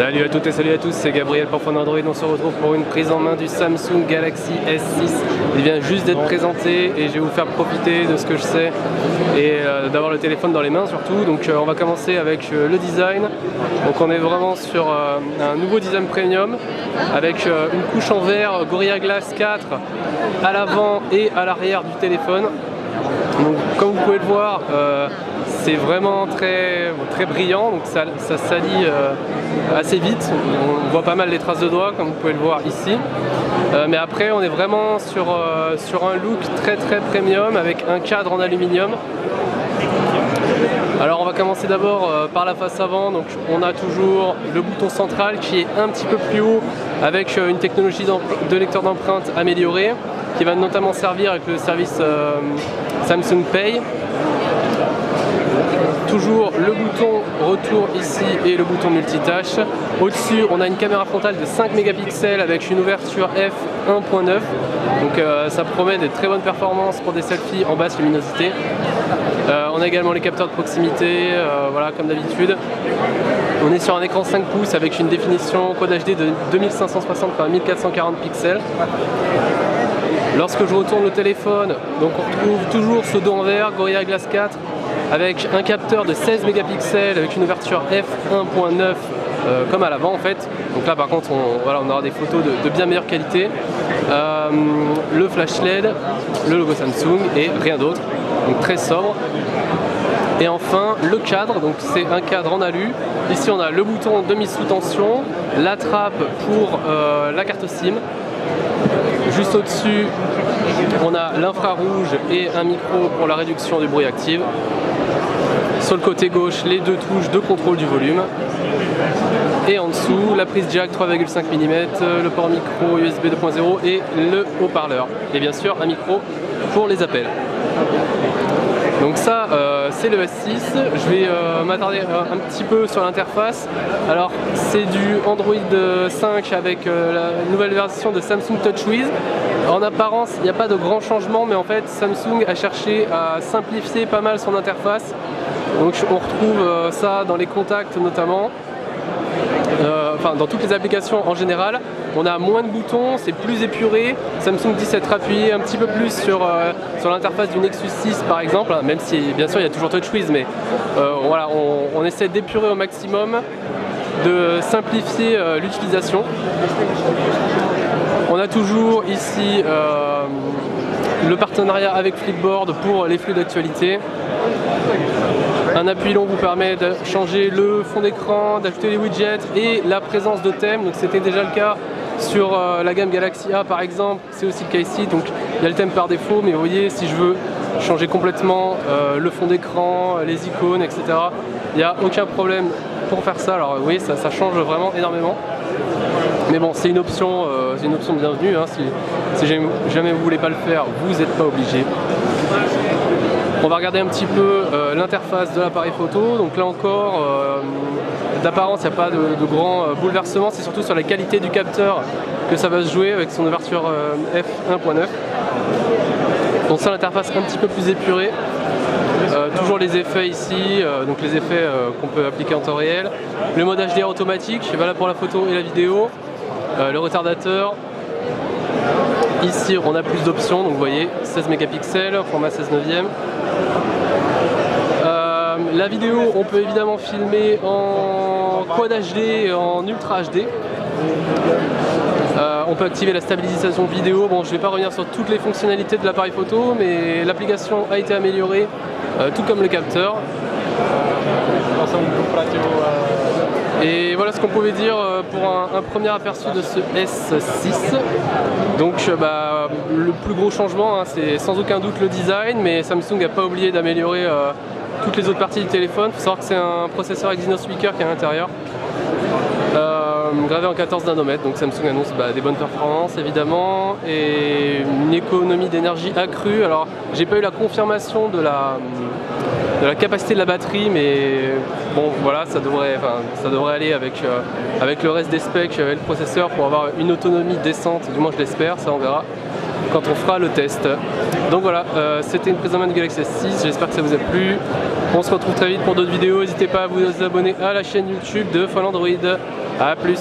Salut à toutes et salut à tous, c'est Gabriel pour Fun Android. On se retrouve pour une prise en main du Samsung Galaxy S6. Il vient juste d'être présenté et je vais vous faire profiter de ce que je sais et d'avoir le téléphone dans les mains surtout. Donc on va commencer avec le design. Donc on est vraiment sur un nouveau design premium avec une couche en verre Gorilla Glass 4 à l'avant et à l'arrière du téléphone. Donc comme vous pouvez le voir, c'est vraiment très brillant, donc ça salit assez vite. On voit pas mal les traces de doigts comme vous pouvez le voir ici. Mais après on est vraiment sur un look très premium avec un cadre en aluminium. Alors on va commencer d'abord par la face avant. Donc on a toujours le bouton central qui est un petit peu plus haut avec une technologie de lecteur d'empreintes améliorée qui va notamment servir avec le service Samsung Pay. Toujours le bouton retour ici et le bouton multitâche. Au-dessus, on a une caméra frontale de 5 mégapixels avec une ouverture f1.9. Donc ça promet des très bonnes performances pour des selfies en basse luminosité. On a également les capteurs de proximité, voilà comme d'habitude. On est sur un écran 5 pouces avec une définition Quad HD de 2560 par 1440 pixels. Lorsque je retourne le téléphone, donc on retrouve toujours ce dos en verre Gorilla Glass 4 avec un capteur de 16 mégapixels avec une ouverture f1.9 comme à l'avant en fait. Donc là par contre on aura des photos de bien meilleure qualité. Le flash LED, le logo Samsung et rien d'autre. Donc très sobre. Et enfin le cadre, donc c'est un cadre en alu. Ici on a le bouton de mise sous tension, la trappe pour la carte SIM. Juste au-dessus, on a l'infrarouge et un micro pour la réduction du bruit actif. Sur le côté gauche, les deux touches de contrôle du volume. Et en dessous, la prise jack 3,5 mm, le port micro USB 2.0 et le haut-parleur. Et bien sûr, un micro pour les appels. Donc ça, c'est le S6. Je vais m'attarder un petit peu sur l'interface. Alors, c'est du Android 5 avec la nouvelle version de Samsung TouchWiz. En apparence, il n'y a pas de grands changements, mais en fait, Samsung a cherché à simplifier pas mal son interface. Donc, on retrouve ça dans les contacts notamment. Enfin, dans toutes les applications en général, on a moins de boutons, c'est plus épuré. Samsung dit s'être appuyé un petit peu plus sur l'interface du Nexus 6 par exemple, même si bien sûr il y a toujours TouchWiz, mais voilà, on essaie d'épurer au maximum, de simplifier l'utilisation. On a toujours ici le partenariat avec Flipboard pour les flux d'actualité. Un appui long vous permet de changer le fond d'écran, d'ajouter les widgets et la présence de thèmes. Donc c'était déjà le cas sur la gamme Galaxy A par exemple, c'est aussi le cas ici. Donc il y a le thème par défaut, mais vous voyez, si je veux changer complètement le fond d'écran, les icônes, etc., il n'y a aucun problème pour faire ça. Alors vous voyez, ça change vraiment énormément. Mais bon, c'est une option bienvenue. Hein. Si jamais vous ne voulez pas le faire, vous n'êtes pas obligé. On va regarder un petit peu l'interface de l'appareil photo. Donc là encore, d'apparence, il n'y a pas de grands bouleversements. C'est surtout sur la qualité du capteur que ça va se jouer avec son ouverture f1.9. Donc ça, l'interface un petit peu plus épurée. Toujours les effets ici, donc les effets qu'on peut appliquer en temps réel. Le mode HDR automatique, valable pour la photo et la vidéo. Le retardateur. Ici on a plus d'options, donc vous voyez 16 mégapixels, format 16:9. La vidéo, on peut évidemment filmer en Quad HD et en Ultra HD. On peut activer la stabilisation vidéo. Bon, je ne vais pas revenir sur toutes les fonctionnalités de l'appareil photo, mais l'application a été améliorée, tout comme le capteur. Et voilà ce qu'on pouvait dire pour un premier aperçu de ce S6. Donc le plus gros changement, hein, c'est sans aucun doute le design, mais Samsung n'a pas oublié d'améliorer toutes les autres parties du téléphone. Il faut savoir que c'est un processeur Exynos 8 Coeurs qui est à l'intérieur, gravé en 14 nanomètres. Donc Samsung annonce des bonnes performances évidemment et une économie d'énergie accrue. Alors j'ai pas eu la confirmation de la capacité de la batterie, mais bon voilà, ça devrait aller avec le reste des specs, avec le processeur pour avoir une autonomie décente, du moins je l'espère, ça on verra quand on fera le test. Donc voilà, c'était une prise en main du Galaxy S6, j'espère que ça vous a plu. On se retrouve très vite pour d'autres vidéos. N'hésitez pas à vous abonner à la chaîne YouTube de Folle Android. A plus.